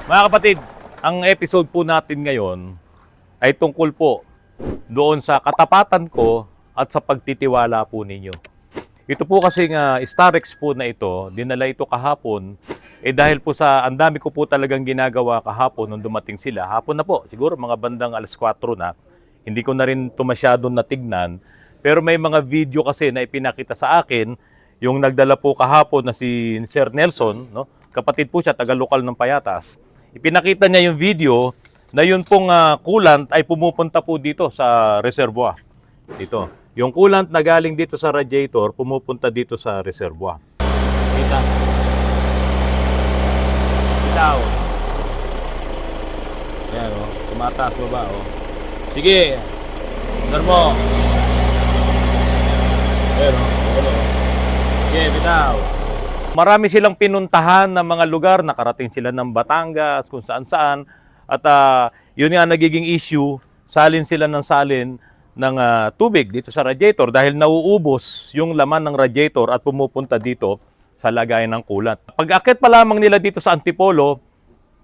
Mga kapatid, ang episode po natin ngayon ay tungkol po doon sa katapatan ko at sa pagtitiwala po ninyo. Ito po kasing Starex po na ito, dinala ito kahapon, dahil po sa ang dami ko po talagang ginagawa kahapon nung dumating sila. Hapon na po, siguro mga bandang alas 4 na. Hindi ko na rin ito masyadong natignan. Pero may mga video kasi na ipinakita sa akin, yung nagdala po kahapon na si Sir Nelson, no? Kapatid po siya, taga-lokal ng Payatas. Ipinakita niya yung video na yun pong coolant ay pumupunta po dito sa reservoir. Dito. Yung coolant na galing dito sa radiator, pumupunta dito sa reservoir. Kita. Bitaw. Ayan o. Tumataas baba o. Sige. Sir mo. Ayan o. Sige, bitaw. Marami silang pinuntahan ng mga lugar, nakarating sila ng Batangas, kung saan-saan. At yun nga nagiging issue, salin sila ng salin ng tubig dito sa radiator dahil nauubos yung laman ng radiator at pumupunta dito sa lagayan ng coolant. Pag-akit pa lamang nila dito sa Antipolo,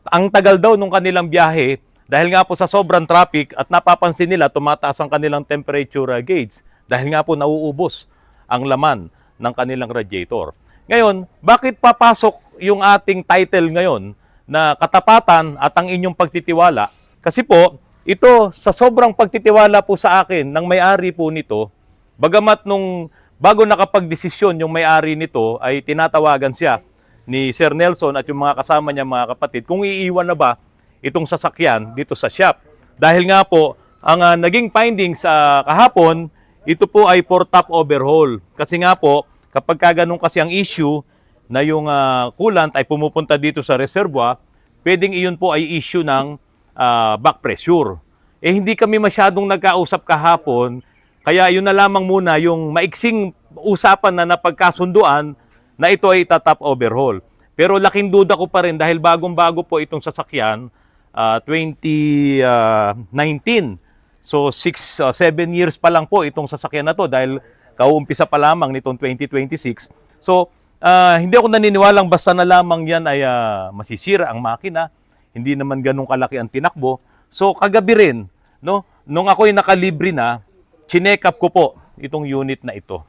ang tagal daw nung kanilang biyahe dahil nga po sa sobrang traffic at napapansin nila tumataas ang kanilang temperature gauge dahil nga po nauubos ang laman ng kanilang radiator. Ngayon, bakit papasok yung ating title ngayon na katapatan at ang inyong pagtitiwala? Kasi po, ito sa sobrang pagtitiwala po sa akin ng may-ari po nito, bagamat nung bago nakapagdesisyon yung may-ari nito ay tinatawagan siya ni Sir Nelson at yung mga kasama niya mga kapatid kung iiwan na ba itong sasakyan dito sa shop. Dahil nga po, ang naging findings sa kahapon, ito po ay for top overhaul. Kasi nga po, kapag ganun kasi ang issue na yung coolant ay pumupunta dito sa reservoir, pwedeng iyon po ay issue ng back pressure. Hindi kami masyadong nagkausap kahapon, kaya yun na lamang muna yung maiksing usapan na napagkasunduan na ito ay tatap overhaul. Pero laking duda ko pa rin dahil bagong-bago po itong sasakyan, 2019. So 7 years pa lang po itong sasakyan na to dahil kauumpisa pa lamang nitong 2026. So, hindi ako naniniwalang basta na lamang yan ay masisira ang makina. Hindi naman ganun kalaki ang tinakbo. So, kagabi rin, no, nung ako'y nakalibre na, chinek up ko po itong unit na ito.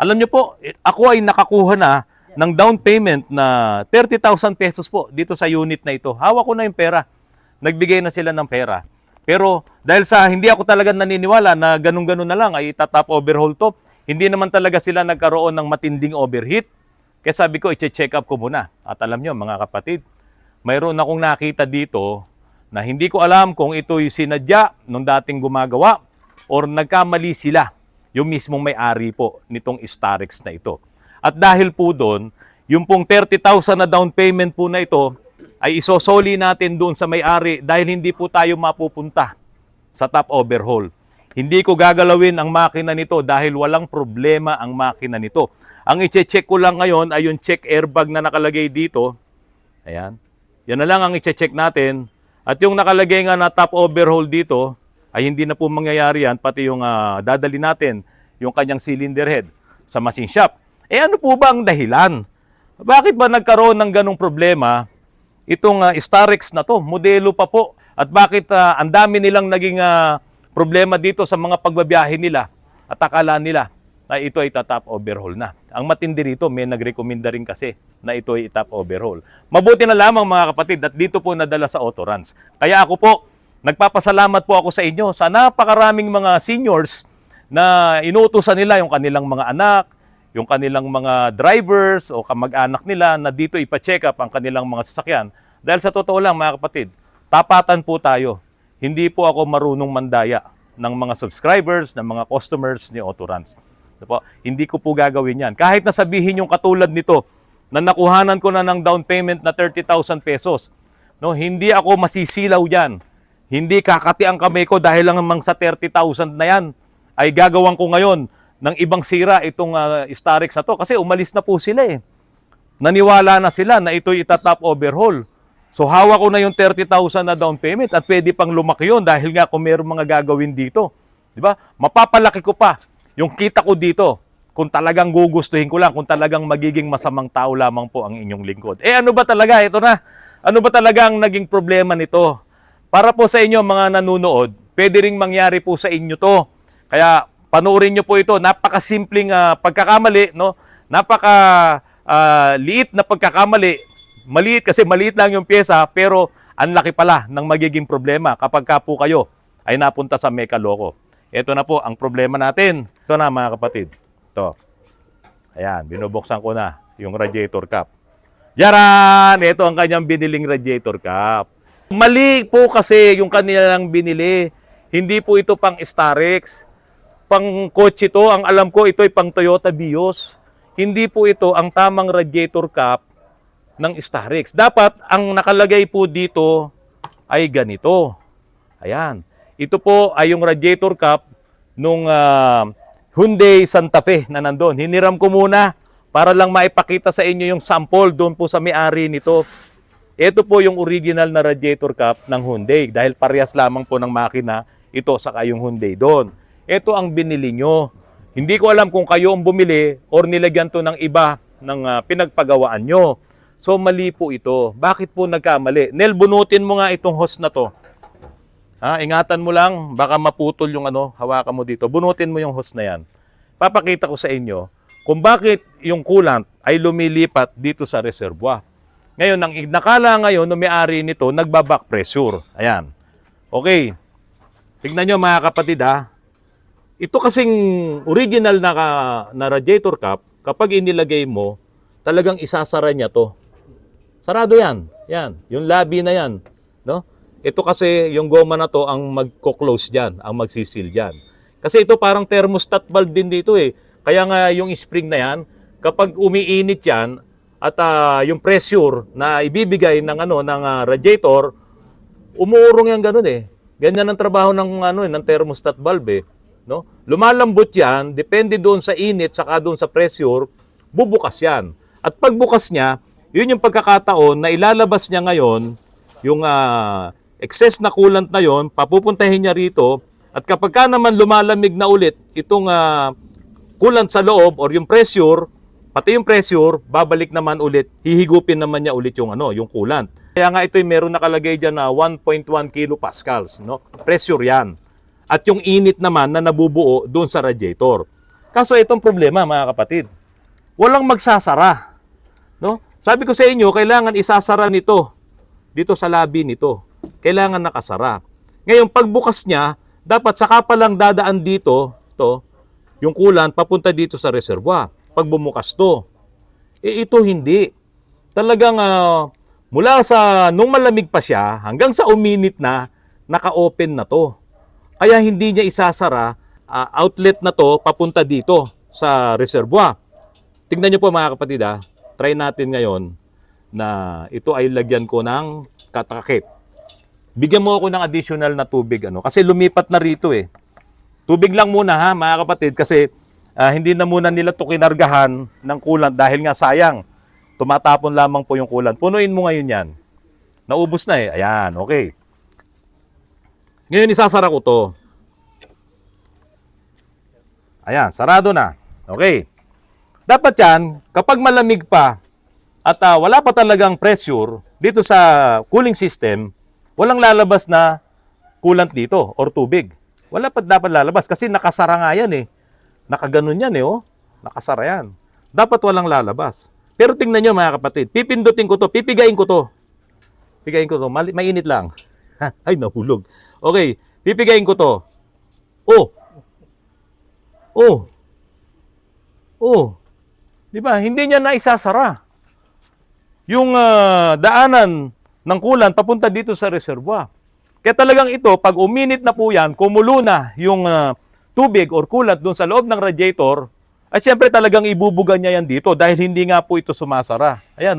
Alam niyo po, ako ay nakakuha na ng down payment na 30,000 pesos po dito sa unit na ito. Hawak ko na yung pera. Nagbigay na sila ng pera. Pero dahil sa hindi ako talaga naniniwala na ganun-ganun na lang ay itatap overhaul to, hindi naman talaga sila nagkaroon ng matinding overheat. Kaya sabi ko, i-check up ko muna. At alam nyo, mga kapatid, mayroon akong nakita dito na hindi ko alam kung ito'y sinadya nung dating gumagawa or nagkamali sila, yung mismong may-ari po nitong Starex na ito. At dahil po doon, yung pong 30,000 na down payment po na ito, ay isosoli natin doon sa may-ari dahil hindi po tayo mapupunta sa top overhaul. Hindi ko gagalawin ang makina nito dahil walang problema ang makina nito. Ang i-check ko lang ngayon ay yung check airbag na nakalagay dito. Ayan. Yan na lang ang i-check natin. At yung nakalagay nga na top overhaul dito, ay hindi na po mangyayari yan. Pati yung dadali natin, yung kanyang cylinder head sa machine shop. Ano po ba ang dahilan? Bakit ba nagkaroon ng ganong problema itong Starex na to? Modelo pa po. At bakit ang dami nilang naging problema dito sa mga pagbabiyahe nila at akala nila na ito ay tatap overhaul na. Ang matindi rito, may nagrekomenda rin kasi na ito ay tatap overhaul. Mabuti na lamang mga kapatid at dito po nadala sa Autoruns. Kaya ako po, nagpapasalamat po ako sa inyo sa napakaraming mga seniors na inuutusan nila yung kanilang mga anak, yung kanilang mga drivers o kamag-anak nila na dito ipa-check up ang kanilang mga sasakyan. Dahil sa totoo lang mga kapatid, tapatan po tayo. Hindi po ako marunong mandaya ng mga subscribers, ng mga customers ni Autoruns. Hindi ko po gagawin yan. Kahit na sabihin yung katulad nito, na nakuhanan ko na ng down payment na 30,000 pesos, no, hindi ako masisilaw yan. Hindi kakati ang kamay ko dahil lang sa 30,000 na yan, ay gagawan ko ngayon ng ibang sira itong Starex na to. Kasi umalis na po sila eh. Naniwala na sila na ito'y itatap overhaul. So hawak ko na yung 30,000 na down payment at pwede pang lumaki yun dahil nga kung mayroong mga gagawin dito. Di ba? Mapapalaki ko pa yung kita ko dito kung talagang gugustuhin ko lang, kung talagang magiging masamang tao lamang po ang inyong lingkod. Ano ba talaga? Ito na. Ano ba talaga ang naging problema nito? Para po sa inyo mga nanonood, pwede ring mangyari po sa inyo to. Kaya panoorin nyo po ito. Napakasimpleng pagkakamali, no? Napaka liit na pagkakamali. Maliit kasi maliit lang yung pyesa, pero ang laki pala ng magiging problema kapag ka po kayo ay napunta sa mekaloko. Ito na po ang problema natin. Ito na mga kapatid. Ito. Ayan, binubuksan ko na yung radiator cap. Yaran! Ito ang kanyang biniling radiator cap. Mali po kasi yung kanilang binili. Hindi po ito pang Starex. Pang kotse ito. Ang alam ko, ito ay pang Toyota Vios. Hindi po ito ang tamang radiator cap ng Starex. Dapat, ang nakalagay po dito ay ganito. Ayan. Ito po ay yung radiator cap nung Hyundai Santa Fe na nandun. Hiniram ko muna para lang maipakita sa inyo yung sample doon po sa may-ari nito. Ito po yung original na radiator cap ng Hyundai dahil parehas lamang po ng makina ito saka yung Hyundai doon. Ito ang binili nyo. Hindi ko alam kung kayo ang bumili or nilagyan to ng iba ng pinagpagawaan nyo. So mali po ito. Bakit po nagkamali? Nel, bunutin mo nga itong hose na to. Ingatan mo lang, baka maputol yung hawakan mo dito. Bunutin mo yung hose na yan. Papakita ko sa inyo kung bakit yung coolant ay lumilipat dito sa reservoir. Ngayon, ang nakala ngayon ng may-ari nito, nagbaback pressure. Ayan. Okay. Tignan nyo mga kapatid Ito kasing original na radiator cap, kapag inilagay mo, talagang isasara niya to. Sarado yan. Yan. Yung labi na yan. No? Ito kasi, yung goma na to, ang magko-close dyan, ang magsisil dyan. Kasi ito parang thermostat valve din dito eh. Kaya nga yung spring na yan, kapag umiinit yan, at yung pressure na ibibigay ng radiator, umuurong yan ganun eh. Ganyan ang trabaho ng thermostat valve eh. No? Lumalambot yan, depende doon sa init, saka doon sa pressure, bubukas yan. At pagbukas niya, yun yung pagkakataon na ilalabas niya ngayon, yung excess na coolant na yon, papupuntahin niya rito, at kapag ka naman lumalamig na ulit itong coolant sa loob or yung pressure, pati yung pressure, babalik naman ulit, hihigupin naman niya ulit yung yung coolant. Kaya nga ito meron nakalagay diyan na 1.1 kilopascals, no? Pressure 'yan. At yung init naman na nabubuo doon sa radiator. Kaso itong problema mga kapatid, walang magsasara, no? Sabi ko sa inyo, kailangan isasara nito dito sa labi nito. Kailangan nakasara. Ngayon pagbukas niya, dapat saka pa lang dadaan dito, yung coolant papunta dito sa reservoir. Pag bumukas to. Ito hindi. Talagang mula sa nung malamig pa siya hanggang sa uminit na, naka-open na to. Kaya hindi niya isasara outlet na to papunta dito sa reservoir. Tingnan niyo po mga kapatid try natin ngayon na ito ay lagyan ko ng katakip. Bigyan mo ako ng additional na tubig kasi lumipat na rito eh. Tubig lang muna mga kapatid kasi hindi na muna nila ito kinargahan ng coolant dahil nga sayang. Tumatapon lamang po yung coolant. Punuin mo ngayon yan. Naubos na eh. Ayan, okay. Ngayon isasara ko to. Ayan, sarado na. Okay. Dapat yan, kapag malamig pa at wala pa talagang pressure dito sa cooling system, walang lalabas na coolant dito or tubig. Wala pa dapat lalabas kasi nakasara nga yan eh. Nakaganon yan eh Nakasara yan. Dapat walang lalabas. Pero tingnan nyo mga kapatid, pipindutin ko to, pipigain ko to. Pipigain ko to, mainit lang. Ay, nahulog. Okay, pipigain ko to. Di ba? Hindi niya naisasara. Yung daanan ng coolant papunta dito sa reservoir. Kaya talagang ito, pag uminit na po yan, kumulo na yung tubig or coolant doon sa loob ng radiator, at siyempre talagang ibubuga niya yan dito dahil hindi nga po ito sumasara. Ayan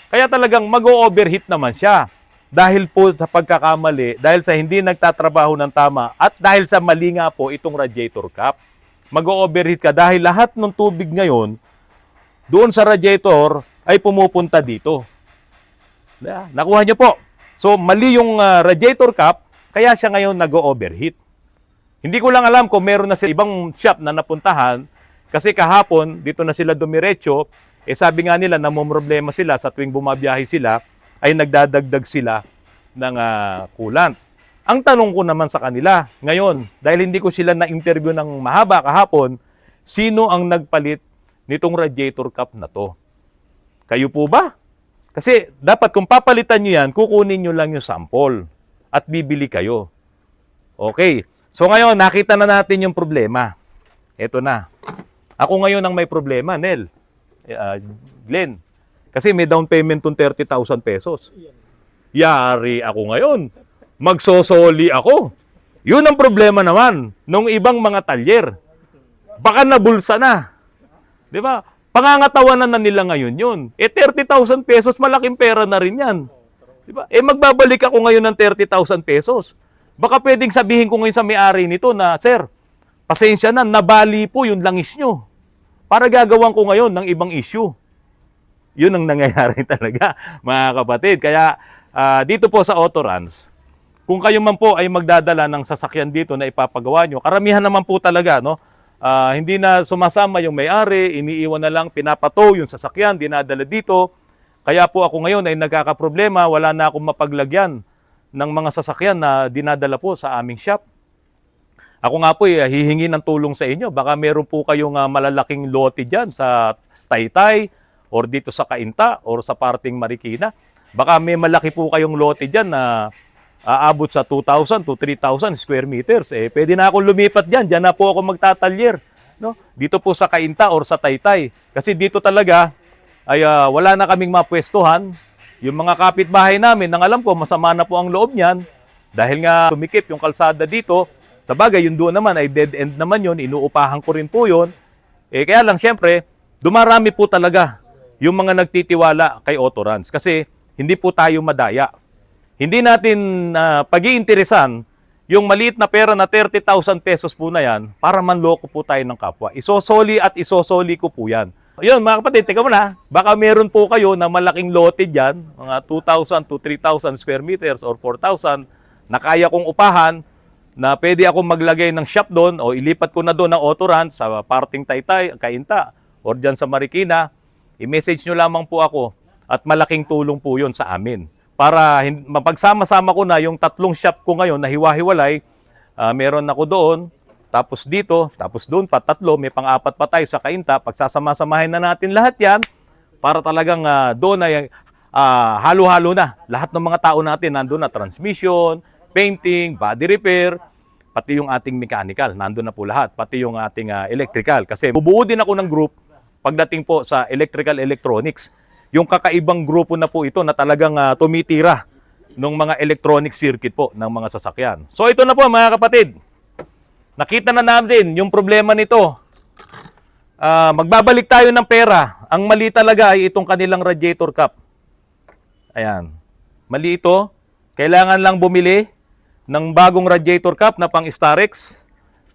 Kaya talagang mag-o-overheat naman siya. Dahil po sa pagkakamali, dahil sa hindi nagtatrabaho ng tama, at dahil sa mali nga po itong radiator cap, mag-o-overheat ka dahil lahat ng tubig ngayon, doon sa radiator, ay pumupunta dito. Nakuha niyo po. So, mali yung radiator cap, kaya siya ngayon nag-o-overheat. Hindi ko lang alam kung meron na sa ibang shop na napuntahan, kasi kahapon, dito na sila dumiretso, Eh sabi nga nila, namomroblema sila sa tuwing bumabiyahe sila, ay nagdadagdag sila ng coolant. Ang tanong ko naman sa kanila, ngayon, dahil hindi ko sila na-interview ng mahaba kahapon, sino ang nagpalit nitong radiator cap na to? Kayo po ba? Kasi dapat kung papalitan nyo yan, kukunin nyo lang yung sample at bibili kayo. Okay. So ngayon, nakita na natin yung problema. Ito na. Ako ngayon ang may problema, Nel. Glenn. Kasi may down payment tong 30,000 pesos. Yari ako ngayon. Magsosoli ako. Yun ang problema naman nung ibang mga talyer. Baka nabulsa na. Di ba? Pangangatawanan na nila ngayon yun. Eh 30,000 pesos, malaking pera na rin yan. Di ba? Eh magbabalik ako ngayon ng 30,000 pesos. Baka pwedeng sabihin ko ngayon sa may-ari nito na, Sir, pasensya na, nabali po yung langis nyo. Para gagawan ko ngayon ng ibang issue. Yun ang nangyayari talaga, mga kapatid. Kaya dito po sa Autorans, kung kayo man po ay magdadala ng sasakyan dito na ipapagawa nyo, karamihan naman po talaga, no? Hindi na sumasama yung may-ari, iniiwan na lang, pinapato yung sasakyan, dinadala dito. Kaya po ako ngayon ay nagkakaproblema, wala na akong mapaglagyan ng mga sasakyan na dinadala po sa aming shop. Ako nga po hihingi ng tulong sa inyo. Baka meron po kayong malalaking lote dyan sa Taytay or dito sa Cainta or sa parting Marikina. Baka may malaki po kayong lote dyan na aabot sa 2,000 to 3,000 square meters. Eh, pwede na akong lumipat dyan. Dyan na po ako magtatalyer. No? Dito po sa Cainta or sa Taytay. Kasi dito talaga ay wala na kaming mapwestuhan. Yung mga kapitbahay namin, nang alam ko, masama na po ang loob niyan. Dahil nga tumikip yung kalsada dito. Sa bagay, yung doon naman ay dead end naman yun. Inuupahan ko rin po yun. Eh, kaya lang, syempre, dumarami po talaga yung mga nagtitiwala kay Autorans. Kasi hindi po tayo madaya. Hindi natin pag-iinteresan yung maliit na pera na 30,000 pesos po na yan para manloko po tayo ng kapwa. Isosoli at isosoli ko po yan. Yun, mga kapatid, teka muna. Baka meron po kayo na malaking lote dyan, mga 2,000 to 3,000 square meters or 4,000 na kaya kong upahan, na pwede akong maglagay ng shop doon o ilipat ko na doon ng Autorans sa parting Taytay, Cainta, or dyan sa Marikina, i-message nyo lamang po ako at malaking tulong po yun sa amin. Para mapagsama-sama ko na yung tatlong shop ko ngayon na hiwa-hiwalay, meron ako doon, tapos dito, tapos doon pa tatlo, may pang-apat pa tayo sa Cainta, pagsasama-samahin na natin lahat yan para talagang doon ay halo-halo na. Lahat ng mga tao natin nandun na, transmission, painting, body repair, pati yung ating mechanical, nandun na po lahat, pati yung ating electrical. Kasi bubuo din ako ng group pagdating po sa electrical electronics. Yung kakaibang grupo na po ito na talagang tumitira ng mga electronic circuit po ng mga sasakyan. So ito na po mga kapatid, nakita na natin yung problema nito. Magbabalik tayo ng pera. Ang mali talaga ay itong kanilang radiator cap. Ayan, mali ito. Kailangan lang bumili ng bagong radiator cap na pang Starex.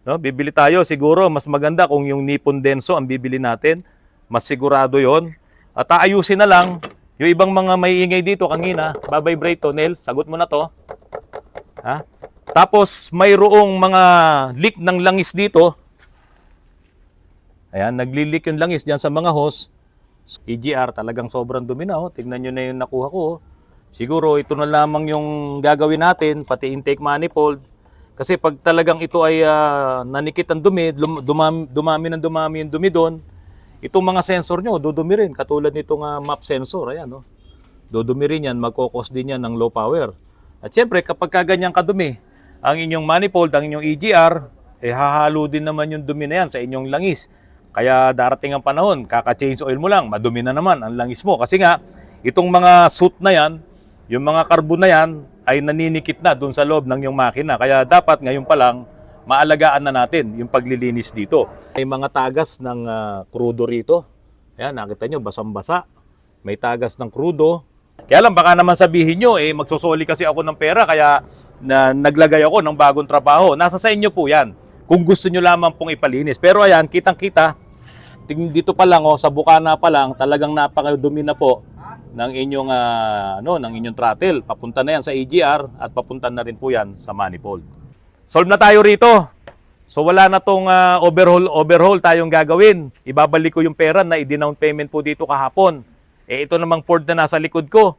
No, bibili tayo siguro mas maganda kung yung Nippon Denso ang bibili natin. Mas sigurado 'yon. At aayusin na lang yung ibang mga maiingay dito kanina. Babibrate to, Nel. Sagot mo na to. Ha? Tapos mayroong mga leak ng langis dito. Ayan, nagli-leak yung langis diyan sa mga hose. EGR talagang sobrang dumi na. Oh. Tingnan nyo na yung nakuha ko. Oh. Siguro ito na lamang yung gagawin natin, pati intake manifold. Kasi pag talagang ito ay nanikit ang dumi, dumami yung dumi doon, itong mga sensor nyo, dudumi rin. Katulad nitong map sensor, ayan, no? Dudumi rin yan, magkokos din yan ng low power. At syempre, kapag kaganyang kadumi, ang inyong manifold, ang inyong EGR, hahalo din naman yung dumi na yan sa inyong langis. Kaya darating ang panahon, kaka-change oil mo lang, madumi na naman ang langis mo. Kasi nga, itong mga suit na yan, yung mga carbon na yan, ay naninikit na dun sa loob ng iyong makina. Kaya dapat ngayon pa lang, maalagaan na natin yung paglilinis dito. May mga tagas ng krudo rito. Ayan, nakita nyo, basang-basa. May tagas ng krudo. Kaya lang, baka naman sabihin nyo, magsusoli kasi ako ng pera, kaya naglagay ako ng bagong trabaho. Nasa sa inyo po yan. Kung gusto nyo lamang pong ipalinis. Pero ayan, kitang-kita, dito pa lang, sa bukana pa lang, talagang napakadumi na po ng inyong ng inyong throttle. Papunta na yan sa EGR at papunta na rin po yan sa manifold. Solve na tayo rito. So wala na tong overhaul tayong gagawin. Ibabalik ko yung pera na i-down payment po dito kahapon. Ito namang Ford na nasa likod ko.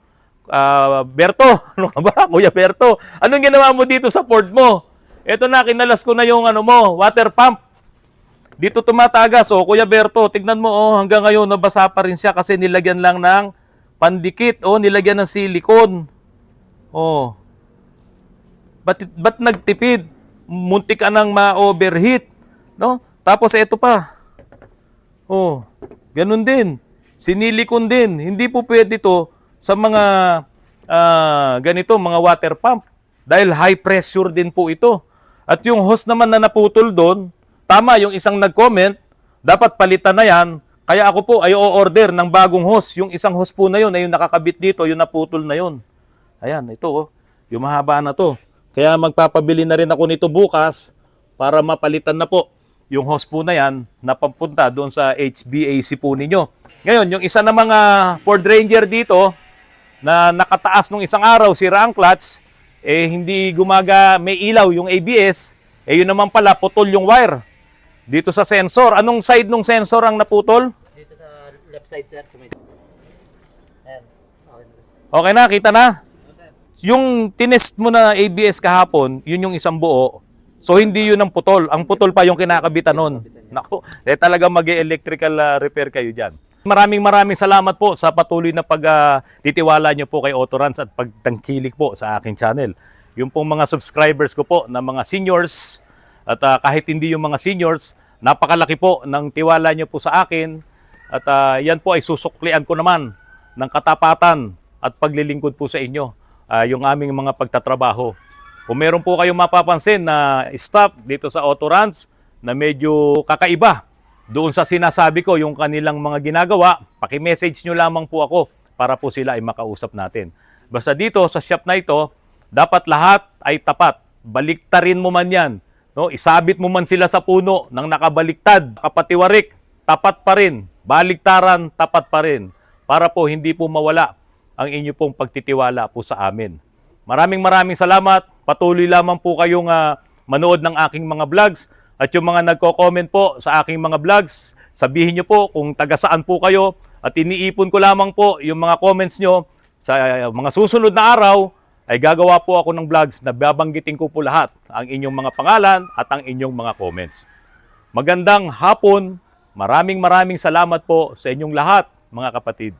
Berto, ano ka ba? Kuya Berto, anong ginawa mo dito sa Ford mo? Ito na, kinalas ko na yung water pump. Dito tumatagas. O, Kuya Berto, tignan mo, hanggang ngayon nabasa pa rin siya kasi nilagyan lang ng pandikit. Nilagyan ng silikon. Ba't nagtipid? Muntik ka nang ma-overheat, no? Tapos ito pa. Ganun din. Sinilikon din. Hindi po pwede to sa mga ganito, mga water pump. Dahil high pressure din po ito. At yung hose naman na naputol doon, tama yung isang nag-comment, dapat palitan na yan. Kaya ako po ay o-order ng bagong hose. Yung isang hose po na yun, ay yung nakakabit dito, yung naputol na yun. Ayan, ito yung mahaba na to. Kaya magpapabili na rin ako nito bukas para mapalitan na po yung hose po na yan na papunta doon sa HVAC po ninyo. Ngayon, yung isa na mga Ford Ranger dito na nakataas nung isang araw, sira ang clutch, hindi may ilaw yung ABS, yun naman pala, putol yung wire. Dito sa sensor. Anong side nung sensor ang naputol? Dito sa left side, sir. Ayan. Okay na, kita na? Yung tinest mo na ABS kahapon, yun yung isang buo. So hindi yun ang putol. Ang putol pa yung kinakabitan nun. Naku, talaga mag-electrical repair kayo dyan. Maraming salamat po sa patuloy na pagtitiwala nyo po kay Autorans at pagtangkilik po sa aking channel. Yung pong mga subscribers ko po na mga seniors at kahit hindi yung mga seniors, napakalaki po ng tiwala nyo po sa akin. At yan po ay susuklian ko naman ng katapatan at paglilingkod po sa inyo. Yung aming mga pagtatrabaho. Kung meron po kayong mapapansin na staff dito sa Autorans na medyo kakaiba doon sa sinasabi ko, yung kanilang mga ginagawa, paki-message nyo lamang po ako para po sila ay makausap natin. Basta dito sa shop na ito, dapat lahat ay tapat. Baliktarin mo man yan. No? Isabit mo man sila sa puno ng nakabaliktad, kapatiwarik, tapat pa rin. Baliktaran, tapat pa rin. Para po hindi po mawala ang inyo pong pagtitiwala po sa amin. Maraming salamat. Patuloy lamang po kayong manood ng aking mga vlogs. At yung mga nagko-comment po sa aking mga vlogs, sabihin nyo po kung taga saan po kayo. At iniipon ko lamang po yung mga comments nyo. Sa mga susunod na araw, ay gagawa po ako ng vlogs na babanggitin ko po lahat ang inyong mga pangalan at ang inyong mga comments. Magandang hapon. Maraming salamat po sa inyong lahat, mga kapatid.